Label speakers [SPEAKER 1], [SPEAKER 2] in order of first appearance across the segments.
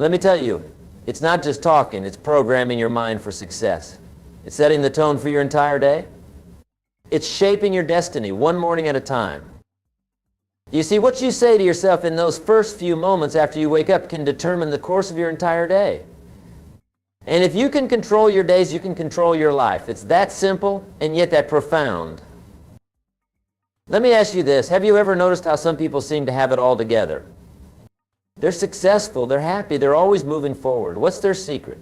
[SPEAKER 1] Let me tell you, it's not just talking, it's programming your mind for success. It's setting the tone for your entire day. It's shaping your destiny one morning at a time. You see, what you say to yourself in those first few moments after you wake up can determine the course of your entire day. And if you can control your days, you can control your life. It's that simple and yet that profound. Let me ask you this. Have you ever noticed how some people seem to have it all together? They're successful, they're happy, they're always moving forward. What's their secret?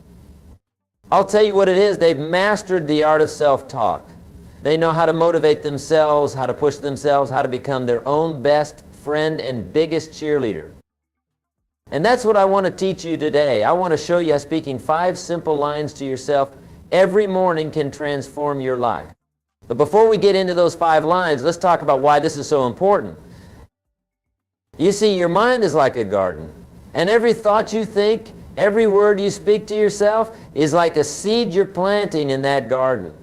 [SPEAKER 1] I'll tell you what it is. They've mastered the art of self-talk. They know how to motivate themselves, how to push themselves, how to become their own best friend and biggest cheerleader. And that's what I want to teach you today. I want to show you how speaking 5 simple lines to yourself every morning can transform your life. But before we get into those 5 lines, let's talk about why this is so important. You see, your mind is like a garden, and every thought you think, every word you speak to yourself is like a seed you're planting in that garden.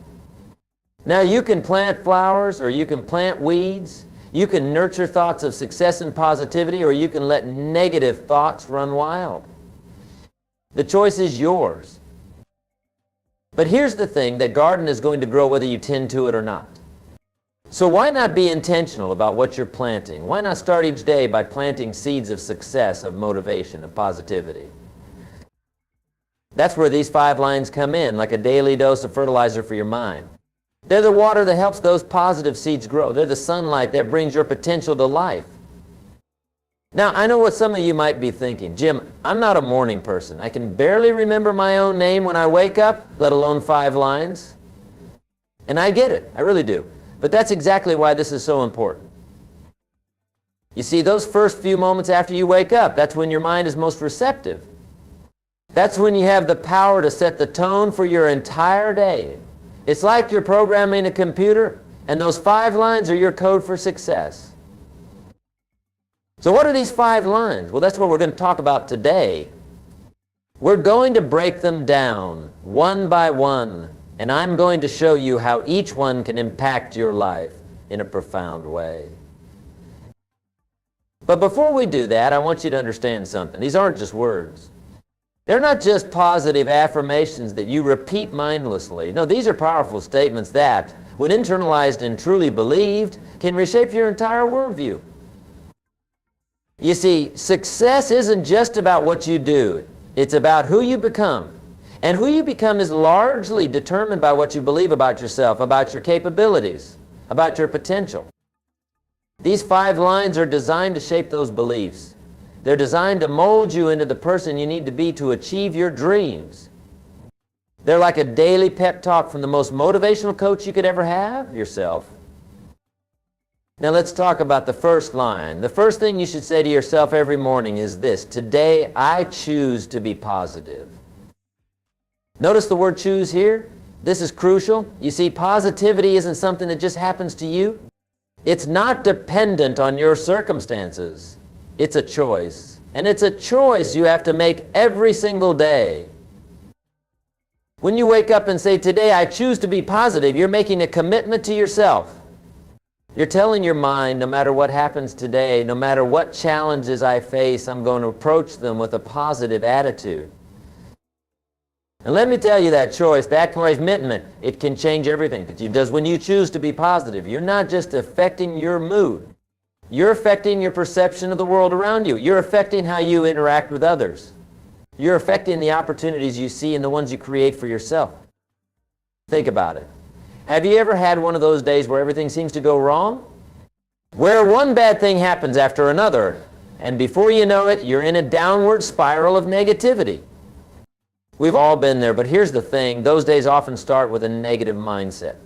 [SPEAKER 1] Now, you can plant flowers or you can plant weeds. You can nurture thoughts of success and positivity, or you can let negative thoughts run wild. The choice is yours. But here's the thing, that garden is going to grow whether you tend to it or not. So why not be intentional about what you're planting? Why not start each day by planting seeds of success, of motivation, of positivity? That's where these 5 lines come in, like a daily dose of fertilizer for your mind. They're the water that helps those positive seeds grow. They're the sunlight that brings your potential to life. Now, I know what some of you might be thinking. Jim, I'm not a morning person. I can barely remember my own name when I wake up, let alone 5 lines. And I get it. I really do. But that's exactly why this is so important. You see, those first few moments after you wake up, that's when your mind is most receptive. That's when you have the power to set the tone for your entire day. It's like you're programming a computer, and those 5 lines are your code for success. So what are these 5 lines? Well, that's what we're going to talk about today. We're going to break them down one by one, and I'm going to show you how each one can impact your life in a profound way. But before we do that, I want you to understand something. These aren't just words. They're not just positive affirmations that you repeat mindlessly. No, these are powerful statements that, when internalized and truly believed, can reshape your entire worldview. You see, success isn't just about what you do. It's about who you become. And who you become is largely determined by what you believe about yourself, about your capabilities, about your potential. These 5 lines are designed to shape those beliefs. They're designed to mold you into the person you need to be to achieve your dreams. They're like a daily pep talk from the most motivational coach you could ever have, yourself. Now let's talk about the first line. The first thing you should say to yourself every morning is this: today I choose to be positive. Notice the word choose here. This is crucial. You see, positivity isn't something that just happens to you. It's not dependent on your circumstances. It's a choice. And it's a choice you have to make every single day. When you wake up and say, today I choose to be positive, you're making a commitment to yourself. You're telling your mind, no matter what happens today, no matter what challenges I face, I'm going to approach them with a positive attitude. And let me tell you, that choice, that commitment, it can change everything. Because when you choose to be positive, you're not just affecting your mood. You're affecting your perception of the world around you. You're affecting how you interact with others. You're affecting the opportunities you see and the ones you create for yourself. Think about it. Have you ever had one of those days where everything seems to go wrong? Where one bad thing happens after another, and before you know it, you're in a downward spiral of negativity. We've all been there, but here's the thing. Those days often start with a negative mindset.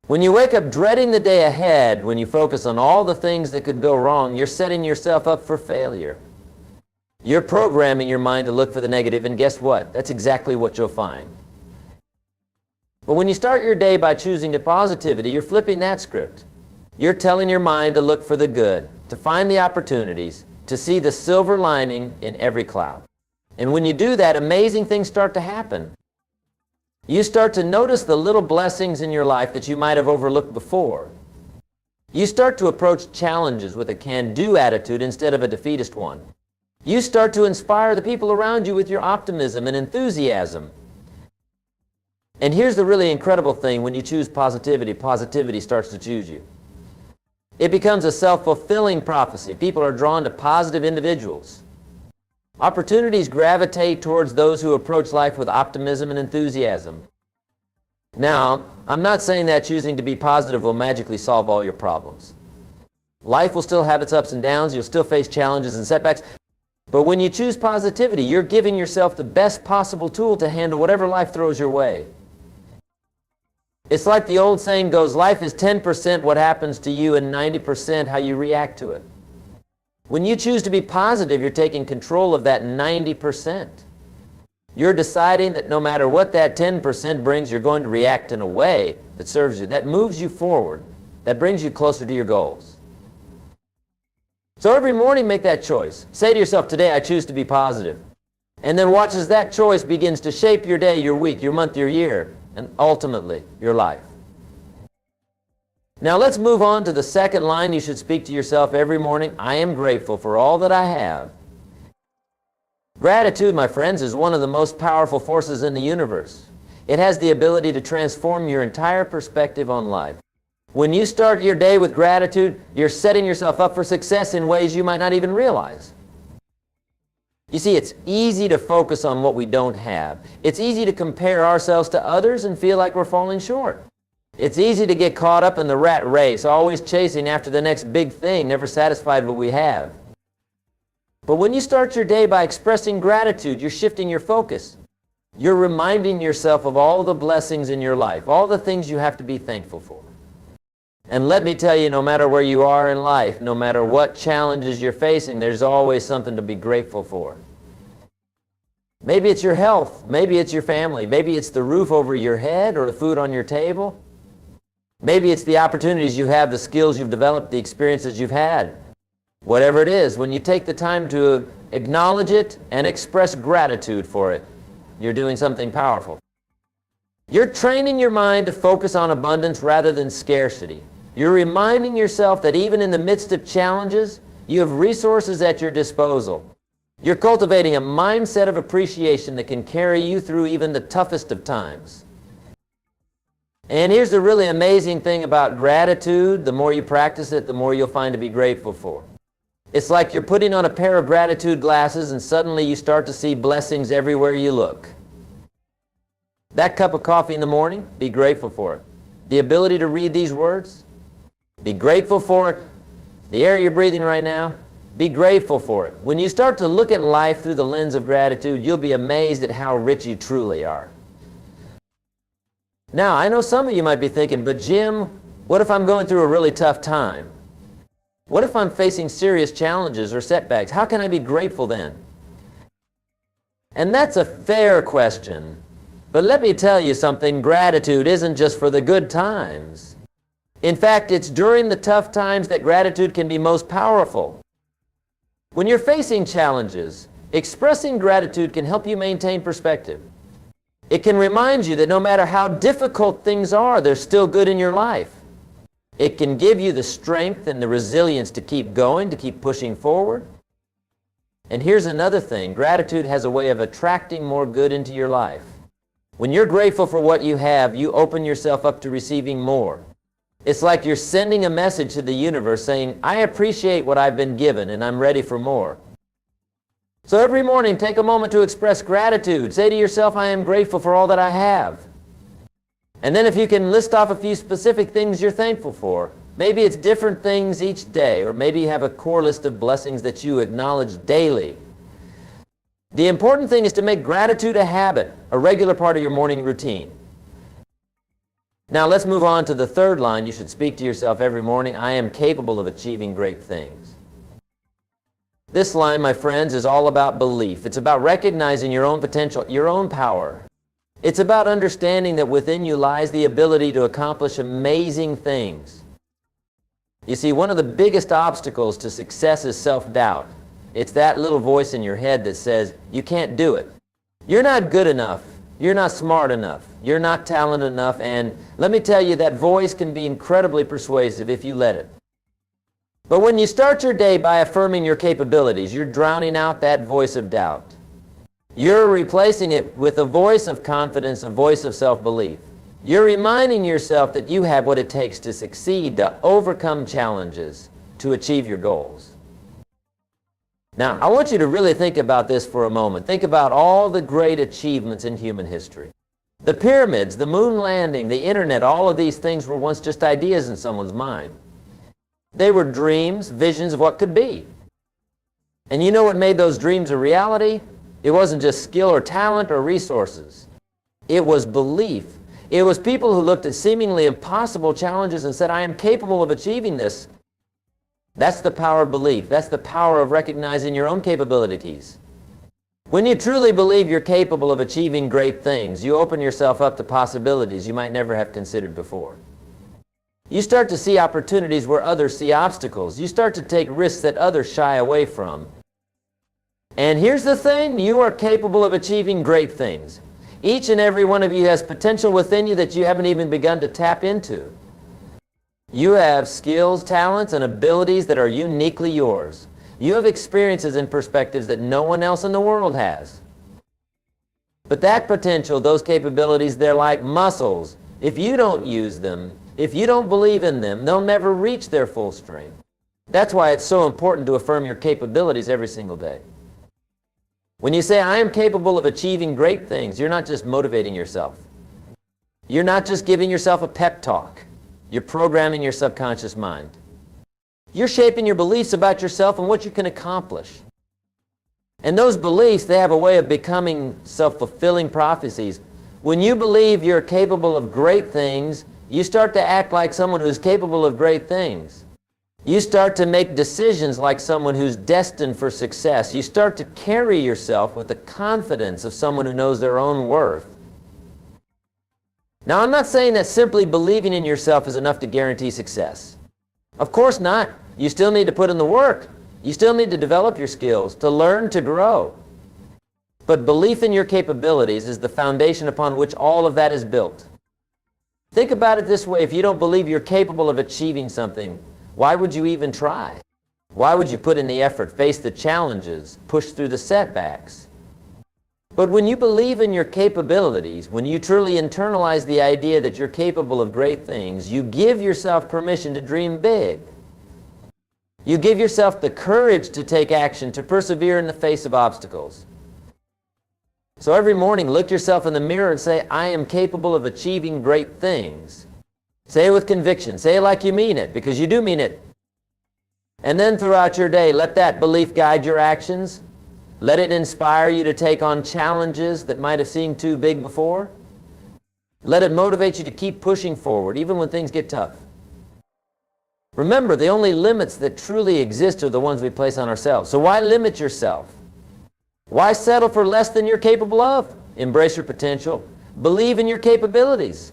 [SPEAKER 1] When you wake up dreading the day ahead, when you focus on all the things that could go wrong, you're setting yourself up for failure. You're programming your mind to look for the negative, and guess what? That's exactly what you'll find. But when you start your day by choosing the positivity, you're flipping that script. You're telling your mind to look for the good, to find the opportunities, to see the silver lining in every cloud. And when you do that, amazing things start to happen. You start to notice the little blessings in your life that you might have overlooked before. You start to approach challenges with a can-do attitude instead of a defeatist one. You start to inspire the people around you with your optimism and enthusiasm. And here's the really incredible thing: when you choose positivity, positivity starts to choose you. It becomes a self-fulfilling prophecy. People are drawn to positive individuals. Opportunities gravitate towards those who approach life with optimism and enthusiasm. Now, I'm not saying that choosing to be positive will magically solve all your problems. Life will still have its ups and downs. You'll still face challenges and setbacks. But when you choose positivity, you're giving yourself the best possible tool to handle whatever life throws your way. It's like the old saying goes, life is 10% what happens to you and 90% how you react to it. When you choose to be positive, you're taking control of that 90%. You're deciding that no matter what that 10% brings, you're going to react in a way that serves you, that moves you forward, that brings you closer to your goals. So every morning, make that choice. Say to yourself, today I choose to be positive. And then watch as that choice begins to shape your day, your week, your month, your year, and ultimately, your life. Now let's move on to the second line you should speak to yourself every morning. I am grateful for all that I have. Gratitude, my friends, is one of the most powerful forces in the universe. It has the ability to transform your entire perspective on life. When you start your day with gratitude, you're setting yourself up for success in ways you might not even realize. You see, it's easy to focus on what we don't have. It's easy to compare ourselves to others and feel like we're falling short. It's easy to get caught up in the rat race, always chasing after the next big thing, never satisfied with what we have. But when you start your day by expressing gratitude, you're shifting your focus. You're reminding yourself of all the blessings in your life, all the things you have to be thankful for. And let me tell you, no matter where you are in life, no matter what challenges you're facing, there's always something to be grateful for. Maybe it's your health, maybe it's your family, maybe it's the roof over your head or the food on your table. Maybe it's the opportunities you have, the skills you've developed, the experiences you've had. Whatever it is, when you take the time to acknowledge it and express gratitude for it, you're doing something powerful. You're training your mind to focus on abundance rather than scarcity. You're reminding yourself that even in the midst of challenges, you have resources at your disposal. You're cultivating a mindset of appreciation that can carry you through even the toughest of times. And here's the really amazing thing about gratitude. The more you practice it, the more you'll find to be grateful for. It's like you're putting on a pair of gratitude glasses and suddenly you start to see blessings everywhere you look. That cup of coffee in the morning, be grateful for it. The ability to read these words, be grateful for it. The air you're breathing right now, be grateful for it. When you start to look at life through the lens of gratitude, you'll be amazed at how rich you truly are. Now, I know some of you might be thinking, but Jim, what if I'm going through a really tough time? What if I'm facing serious challenges or setbacks? How can I be grateful then? And that's a fair question. But let me tell you something, gratitude isn't just for the good times. In fact, it's during the tough times that gratitude can be most powerful. When you're facing challenges, expressing gratitude can help you maintain perspective. It can remind you that no matter how difficult things are, there's still good in your life. It can give you the strength and the resilience to keep going, to keep pushing forward. And here's another thing, gratitude has a way of attracting more good into your life. When you're grateful for what you have, you open yourself up to receiving more. It's like you're sending a message to the universe saying, I appreciate what I've been given and I'm ready for more. So every morning, take a moment to express gratitude. Say to yourself, I am grateful for all that I have. And then if you can list off a few specific things you're thankful for, maybe it's different things each day, or maybe you have a core list of blessings that you acknowledge daily. The important thing is to make gratitude a habit, a regular part of your morning routine. Now let's move on to the third line you should speak to yourself every morning. I am capable of achieving great things. This line, my friends, is all about belief. It's about recognizing your own potential, your own power. It's about understanding that within you lies the ability to accomplish amazing things. You see, one of the biggest obstacles to success is self-doubt. It's that little voice in your head that says, you can't do it. You're not good enough. You're not smart enough. You're not talented enough. And let me tell you, that voice can be incredibly persuasive if you let it. But when you start your day by affirming your capabilities, you're drowning out that voice of doubt. You're replacing it with a voice of confidence, a voice of self-belief. You're reminding yourself that you have what it takes to succeed, to overcome challenges, to achieve your goals. Now, I want you to really think about this for a moment. Think about all the great achievements in human history. The pyramids, the moon landing, the internet, all of these things were once just ideas in someone's mind. They were dreams, visions of what could be. And you know what made those dreams a reality? It wasn't just skill or talent or resources. It was belief. It was people who looked at seemingly impossible challenges and said, I am capable of achieving this. That's the power of belief. That's the power of recognizing your own capabilities. When you truly believe you're capable of achieving great things, you open yourself up to possibilities you might never have considered before. You start to see opportunities where others see obstacles. You start to take risks that others shy away from. And here's the thing, you are capable of achieving great things. Each and every one of you has potential within you that you haven't even begun to tap into. You have skills, talents, and abilities that are uniquely yours. You have experiences and perspectives that no one else in the world has. But that potential, those capabilities, they're like muscles. If you don't use them, if you don't believe in them, they'll never reach their full strength. That's why it's so important to affirm your capabilities every single day. When you say, I am capable of achieving great things, you're not just motivating yourself. You're not just giving yourself a pep talk. You're programming your subconscious mind. You're shaping your beliefs about yourself and what you can accomplish. And those beliefs, they have a way of becoming self-fulfilling prophecies. When you believe you're capable of great things, you start to act like someone who's capable of great things. You start to make decisions like someone who's destined for success. You start to carry yourself with the confidence of someone who knows their own worth. Now, I'm not saying that simply believing in yourself is enough to guarantee success. Of course not. You still need to put in the work. You still need to develop your skills, to learn, to grow. But belief in your capabilities is the foundation upon which all of that is built. Think about it this way. If you don't believe you're capable of achieving something, why would you even try? Why would you put in the effort, face the challenges, push through the setbacks? But when you believe in your capabilities, when you truly internalize the idea that you're capable of great things, you give yourself permission to dream big. You give yourself the courage to take action, to persevere in the face of obstacles. So every morning, look yourself in the mirror and say, I am capable of achieving great things. Say it with conviction. Say it like you mean it, because you do mean it. And then throughout your day, let that belief guide your actions. Let it inspire you to take on challenges that might have seemed too big before. Let it motivate you to keep pushing forward, even when things get tough. Remember, the only limits that truly exist are the ones we place on ourselves. So why limit yourself? Why settle for less than you're capable of? Embrace your potential. Believe in your capabilities.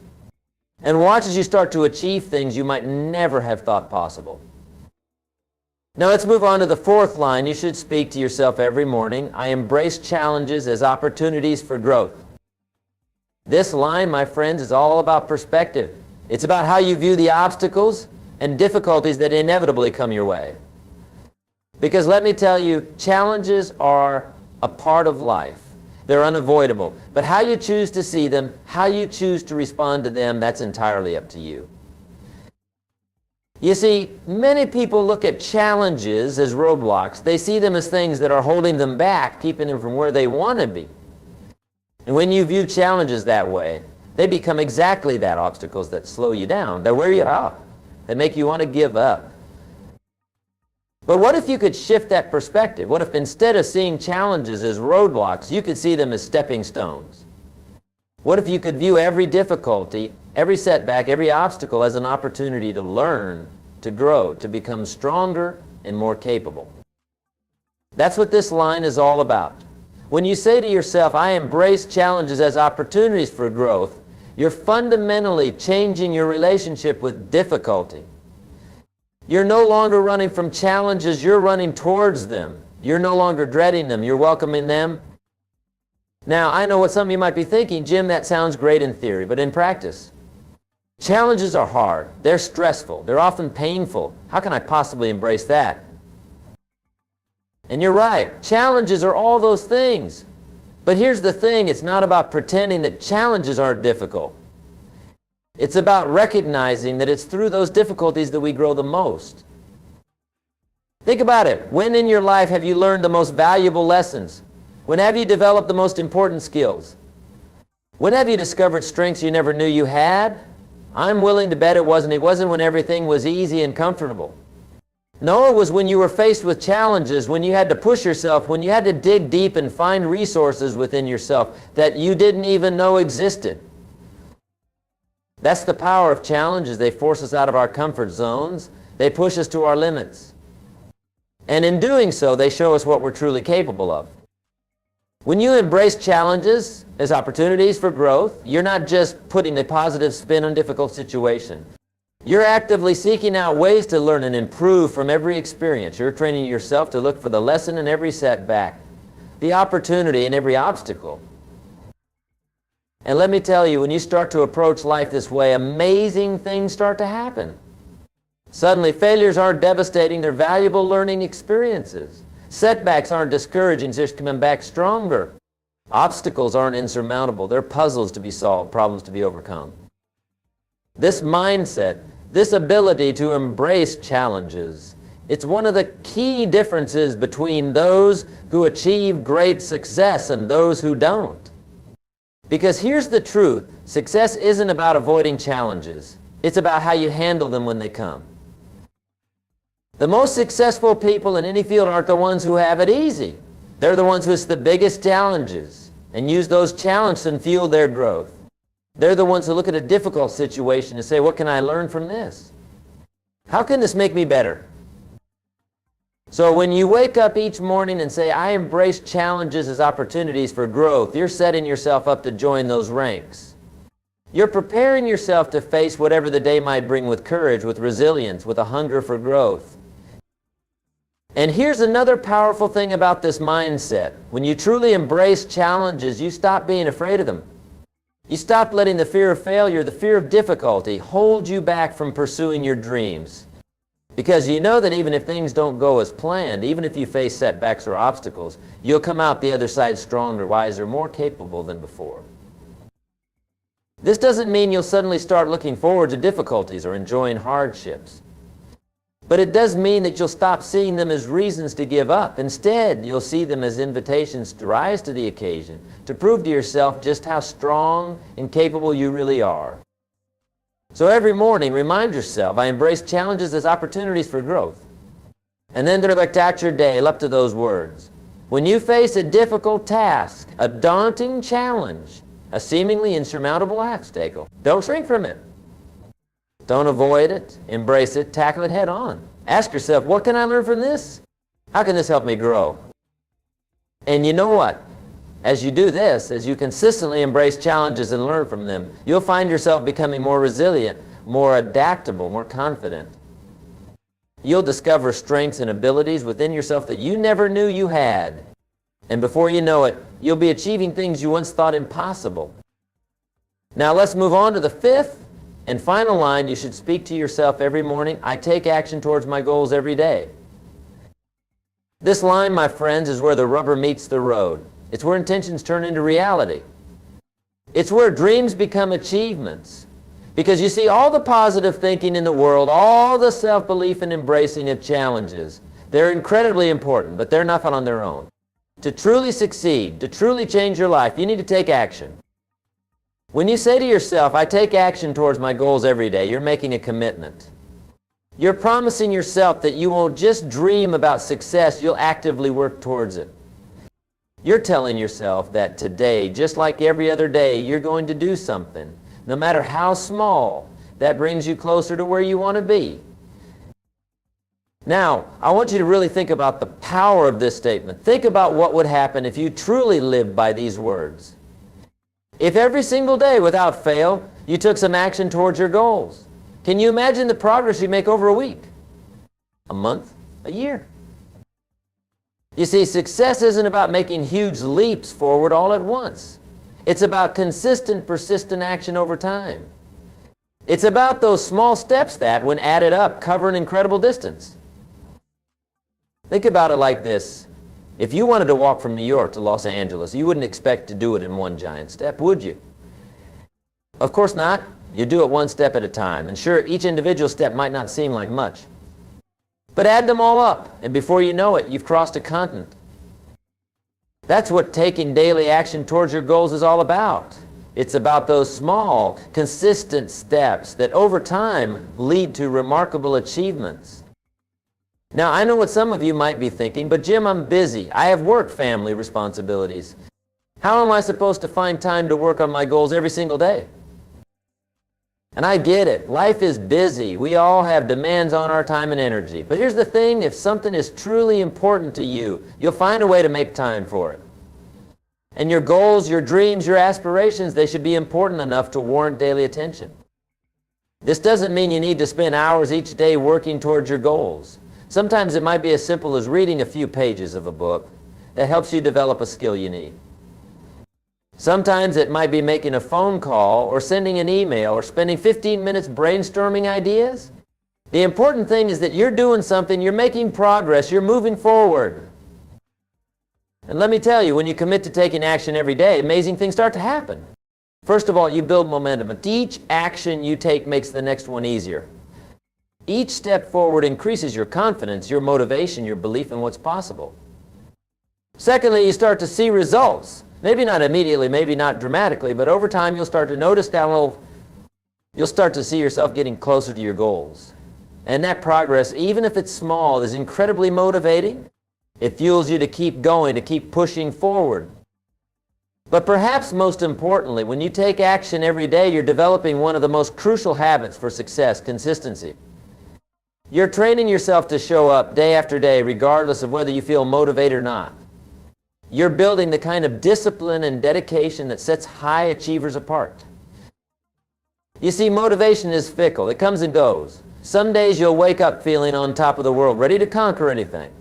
[SPEAKER 1] And watch as you start to achieve things you might never have thought possible. Now let's move on to the fourth line. You should speak to yourself every morning. I embrace challenges as opportunities for growth. This line, my friends, is all about perspective. It's about how you view the obstacles and difficulties that inevitably come your way. Because let me tell you, challenges are a part of life. They're unavoidable. But how you choose to see them, how you choose to respond to them, that's entirely up to you. You see, many people look at challenges as roadblocks. They see them as things that are holding them back, keeping them from where they want to be. And when you view challenges that way, they become exactly that, obstacles that slow you down. They wear you out. They make you want to give up. But what if you could shift that perspective? What if instead of seeing challenges as roadblocks, you could see them as stepping stones? What if you could view every difficulty, every setback, every obstacle as an opportunity to learn, to grow, to become stronger and more capable? That's what this line is all about. When you say to yourself, I embrace challenges as opportunities for growth, you're fundamentally changing your relationship with difficulty. You're no longer running from challenges, you're running towards them. You're no longer dreading them, you're welcoming them. Now, I know what some of you might be thinking, Jim, that sounds great in theory, but in practice, Challenges are hard. They're stressful. They're often painful. How can I possibly embrace that? And you're right. Challenges are all those things. But here's the thing. It's not about pretending that challenges aren't difficult. It's about recognizing that it's through those difficulties that we grow the most. Think about it. When in your life have you learned the most valuable lessons? When have you developed the most important skills? When have you discovered strengths you never knew you had? I'm willing to bet it wasn't. It wasn't when everything was easy and comfortable. No, it was when you were faced with challenges, when you had to push yourself, when you had to dig deep and find resources within yourself that you didn't even know existed. That's the power of challenges. They force us out of our comfort zones. They push us to our limits. And in doing so, they show us what we're truly capable of. When you embrace challenges as opportunities for growth, you're not just putting a positive spin on difficult situation. You're actively seeking out ways to learn and improve from every experience. You're training yourself to look for the lesson in every setback, the opportunity in every obstacle. And let me tell you, when you start to approach life this way, amazing things start to happen. Suddenly, failures aren't devastating, they're valuable learning experiences. Setbacks aren't discouraging, they're just coming back stronger. Obstacles aren't insurmountable, they're puzzles to be solved, problems to be overcome. This mindset, this ability to embrace challenges, it's one of the key differences between those who achieve great success and those who don't. Because here's the truth, success isn't about avoiding challenges. It's about how you handle them when they come. The most successful people in any field aren't the ones who have it easy. They're the ones who face the biggest challenges and use those challenges and fuel their growth. They're the ones who look at a difficult situation and say, what can I learn from this? How can this make me better? So when you wake up each morning and say, I embrace challenges as opportunities for growth, you're setting yourself up to join those ranks. You're preparing yourself to face whatever the day might bring with courage, with resilience, with a hunger for growth. And here's another powerful thing about this mindset. When you truly embrace challenges, you stop being afraid of them. You stop letting the fear of failure, the fear of difficulty, hold you back from pursuing your dreams. Because you know that even if things don't go as planned, even if you face setbacks or obstacles, you'll come out the other side stronger, wiser, more capable than before. This doesn't mean you'll suddenly start looking forward to difficulties or enjoying hardships. But it does mean that you'll stop seeing them as reasons to give up. Instead, you'll see them as invitations to rise to the occasion, to prove to yourself just how strong and capable you really are. So every morning, remind yourself, I embrace challenges as opportunities for growth. And then direct your day up to those words. When you face a difficult task, a daunting challenge, a seemingly insurmountable obstacle, don't shrink from it. Don't avoid it, embrace it, tackle it head on. Ask yourself, what can I learn from this? How can this help me grow? And you know what? As you do this, as you consistently embrace challenges and learn from them, you'll find yourself becoming more resilient, more adaptable, more confident. You'll discover strengths and abilities within yourself that you never knew you had. And before you know it, you'll be achieving things you once thought impossible. Now let's move on to the fifth and final line you should speak to yourself every morning. I take action towards my goals every day. This line, my friends, is where the rubber meets the road. It's where intentions turn into reality. It's where dreams become achievements. Because you see, all the positive thinking in the world, all the self-belief and embracing of challenges, they're incredibly important, but they're not on their own. To truly succeed, to truly change your life, you need to take action. When you say to yourself, I take action towards my goals every day, you're making a commitment. You're promising yourself that you won't just dream about success, you'll actively work towards it. You're telling yourself that today, just like every other day, you're going to do something, no matter how small, that brings you closer to where you want to be. Now, I want you to really think about the power of this statement. Think about what would happen if you truly lived by these words. If every single day, without fail, you took some action towards your goals, can you imagine the progress you make over a week, a month, a year? You see, success isn't about making huge leaps forward all at once. It's about consistent, persistent action over time. It's about those small steps that, when added up, cover an incredible distance. Think about it like this. If you wanted to walk from New York to Los Angeles, you wouldn't expect to do it in one giant step, would you? Of course not. You do it one step at a time. And sure, each individual step might not seem like much. But add them all up, and before you know it, you've crossed a continent. That's what taking daily action towards your goals is all about. It's about those small, consistent steps that over time lead to remarkable achievements. Now, I know what some of you might be thinking, but Jim, I'm busy. I have work, family responsibilities. How am I supposed to find time to work on my goals every single day? And I get it. Life is busy. We all have demands on our time and energy. But here's the thing, if something is truly important to you, you'll find a way to make time for it. And your goals, your dreams, your aspirations, they should be important enough to warrant daily attention. This doesn't mean you need to spend hours each day working towards your goals. Sometimes it might be as simple as reading a few pages of a book that helps you develop a skill you need. Sometimes it might be making a phone call or sending an email or spending 15 minutes brainstorming ideas. The important thing is that you're doing something, you're making progress, you're moving forward. And let me tell you, when you commit to taking action every day, amazing things start to happen. First of all, you build momentum. But each action you take makes the next one easier. Each step forward increases your confidence, your motivation, your belief in what's possible. Secondly, you start to see results. Maybe not immediately, maybe not dramatically, but over time you'll start to notice you'll start to see yourself getting closer to your goals. And that progress, even if it's small, is incredibly motivating. It fuels you to keep going, to keep pushing forward. But perhaps most importantly, when you take action every day, you're developing one of the most crucial habits for success, consistency. You're training yourself to show up day after day, regardless of whether you feel motivated or not. You're building the kind of discipline and dedication that sets high achievers apart. You see, motivation is fickle. It comes and goes. Some days you'll wake up feeling on top of the world, ready to conquer anything.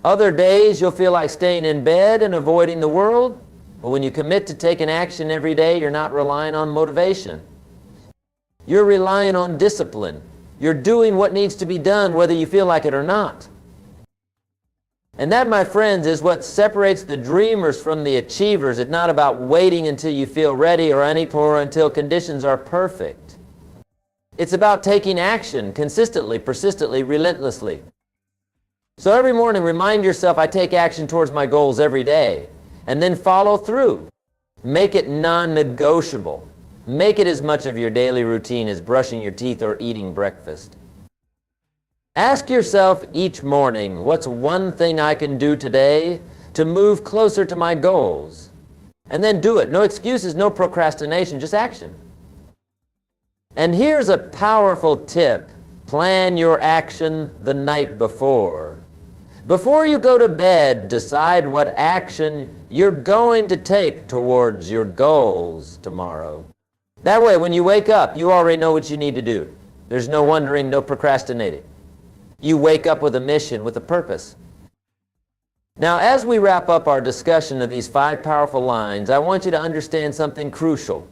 [SPEAKER 1] Other days you'll feel like staying in bed and avoiding the world. But when you commit to taking action every day, you're not relying on motivation. You're relying on discipline. You're doing what needs to be done, whether you feel like it or not. And that, my friends, is what separates the dreamers from the achievers. It's not about waiting until you feel ready or until conditions are perfect. It's about taking action consistently, persistently, relentlessly. So every morning, remind yourself, I take action towards my goals every day. And then follow through. Make it non-negotiable. Make it as much of your daily routine as brushing your teeth or eating breakfast. Ask yourself each morning, what's one thing I can do today to move closer to my goals? And then do it. No excuses, no procrastination, just action. And here's a powerful tip. Plan your action the night before. Before you go to bed, decide what action you're going to take towards your goals tomorrow. That way, when you wake up, you already know what you need to do. There's no wondering, no procrastinating. You wake up with a mission, with a purpose. Now, as we wrap up our discussion of these 5 powerful lines, I want you to understand something crucial.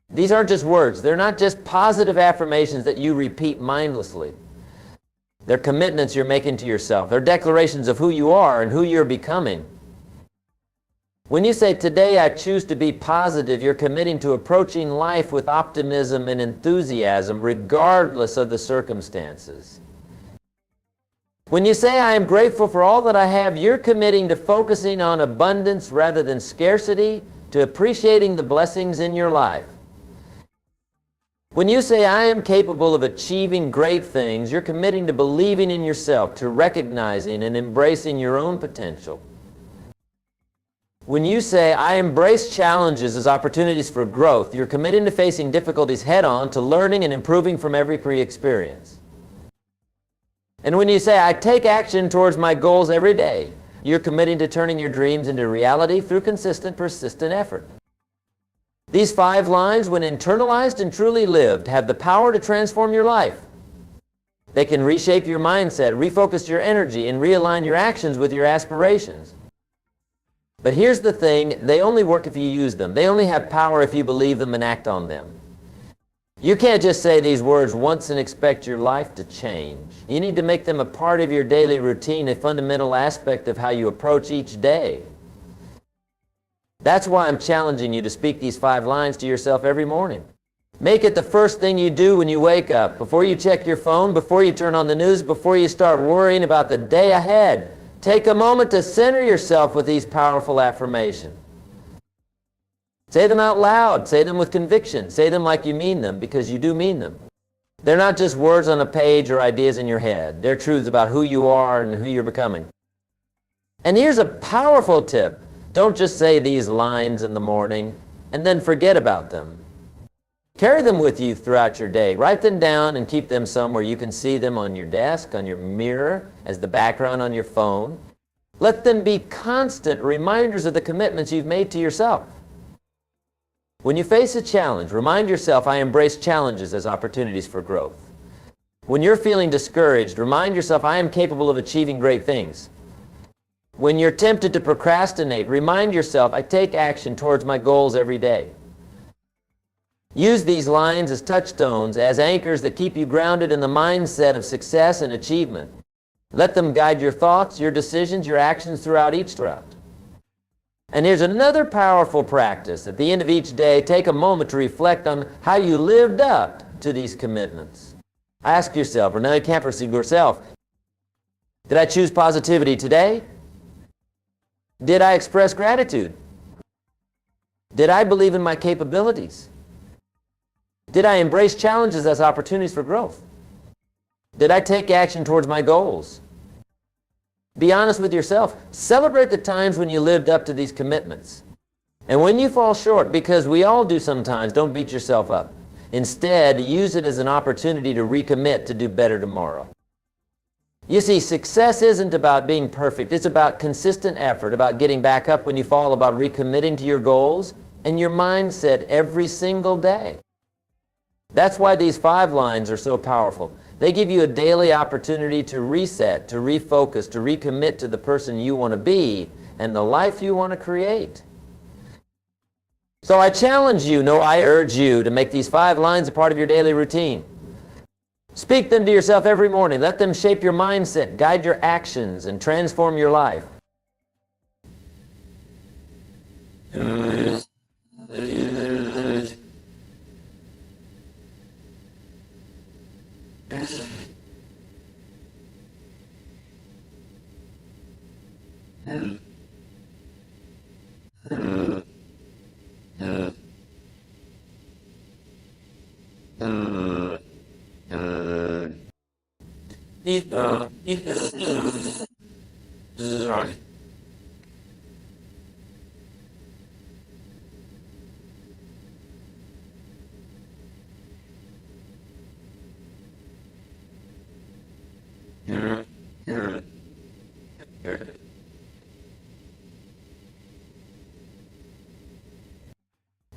[SPEAKER 1] These aren't just words. They're not just positive affirmations that you repeat mindlessly. They're commitments you're making to yourself. They're declarations of who you are and who you're becoming. When you say, today I choose to be positive, you're committing to approaching life with optimism and enthusiasm, regardless of the circumstances. When you say, I am grateful for all that I have, you're committing to focusing on abundance rather than scarcity, to appreciating the blessings in your life. When you say, I am capable of achieving great things, you're committing to believing in yourself, to recognizing and embracing your own potential. When you say, I embrace challenges as opportunities for growth, you're committing to facing difficulties head-on, to learning and improving from every pre-experience. And when you say, I take action towards my goals every day, you're committing to turning your dreams into reality through consistent, persistent effort. These 5 lines, when internalized and truly lived, have the power to transform your life. They can reshape your mindset, refocus your energy, and realign your actions with your aspirations. But here's the thing, they only work if you use them. They only have power if you believe them and act on them. You can't just say these words once and expect your life to change. You need to make them a part of your daily routine, a fundamental aspect of how you approach each day. That's why I'm challenging you to speak these 5 lines to yourself every morning. Make it the first thing you do when you wake up, before you check your phone, before you turn on the news, before you start worrying about the day ahead. Take a moment to center yourself with these powerful affirmations. Say them out loud. Say them with conviction. Say them like you mean them, because you do mean them. They're not just words on a page or ideas in your head. They're truths about who you are and who you're becoming. And here's a powerful tip. Don't just say these lines in the morning and then forget about them. Carry them with you throughout your day. Write them down and keep them somewhere you can see them on your desk, on your mirror, as the background on your phone. Let them be constant reminders of the commitments you've made to yourself. When you face a challenge, remind yourself, I embrace challenges as opportunities for growth. When you're feeling discouraged, remind yourself, I am capable of achieving great things. When you're tempted to procrastinate, remind yourself, I take action towards my goals every day. Use these lines as touchstones, as anchors that keep you grounded in the mindset of success and achievement. Let them guide your thoughts, your decisions, your actions throughout each route. And here's another powerful practice. At the end of each day, take a moment to reflect on how you lived up to these commitments. Ask yourself, or now you can't perceive yourself, did I choose positivity today? Did I express gratitude? Did I believe in my capabilities? Did I embrace challenges as opportunities for growth? Did I take action towards my goals? Be honest with yourself. Celebrate the times when you lived up to these commitments. And when you fall short, because we all do sometimes, don't beat yourself up. Instead, use it as an opportunity to recommit to do better tomorrow. You see, success isn't about being perfect. It's about consistent effort, about getting back up when you fall, about recommitting to your goals and your mindset every single day. That's why these 5 lines are so powerful. They give you a daily opportunity to reset, to refocus, to recommit to the person you want to be and the life you want to create. So I challenge you, no, I urge you to make these 5 lines a part of your daily routine. Speak them to yourself every morning. Let them shape your mindset, guide your actions, and transform your life.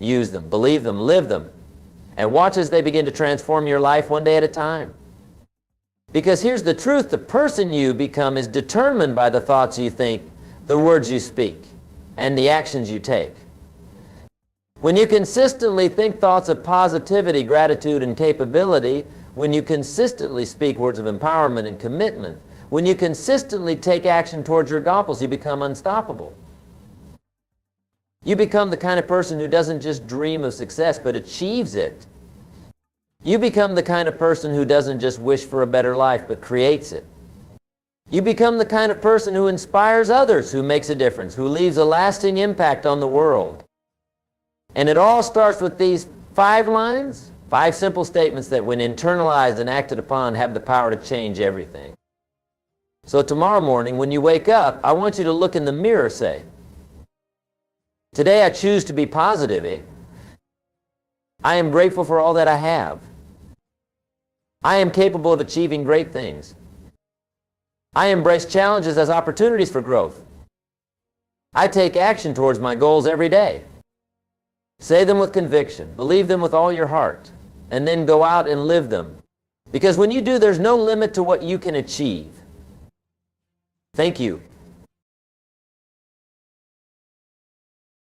[SPEAKER 1] Use them, believe them, live them, and watch as they begin to transform your life one day at a time. Because here's the truth, the person you become is determined by the thoughts you think, the words you speak, and the actions you take. When you consistently think thoughts of positivity, gratitude, and capability, when you consistently speak words of empowerment and commitment, when you consistently take action towards your goals, you become unstoppable. You become the kind of person who doesn't just dream of success, but achieves it. You become the kind of person who doesn't just wish for a better life, but creates it. You become the kind of person who inspires others, who makes a difference, who leaves a lasting impact on the world. And it all starts with these 5 lines, 5 simple statements that when internalized and acted upon have the power to change everything. So tomorrow morning when you wake up, I want you to look in the mirror, say, today I choose to be positive. I am grateful for all that I have. I am capable of achieving great things. I embrace challenges as opportunities for growth. I take action towards my goals every day. Say them with conviction. Believe them with all your heart. And then go out and live them. Because when you do, there's no limit to what you can achieve. Thank you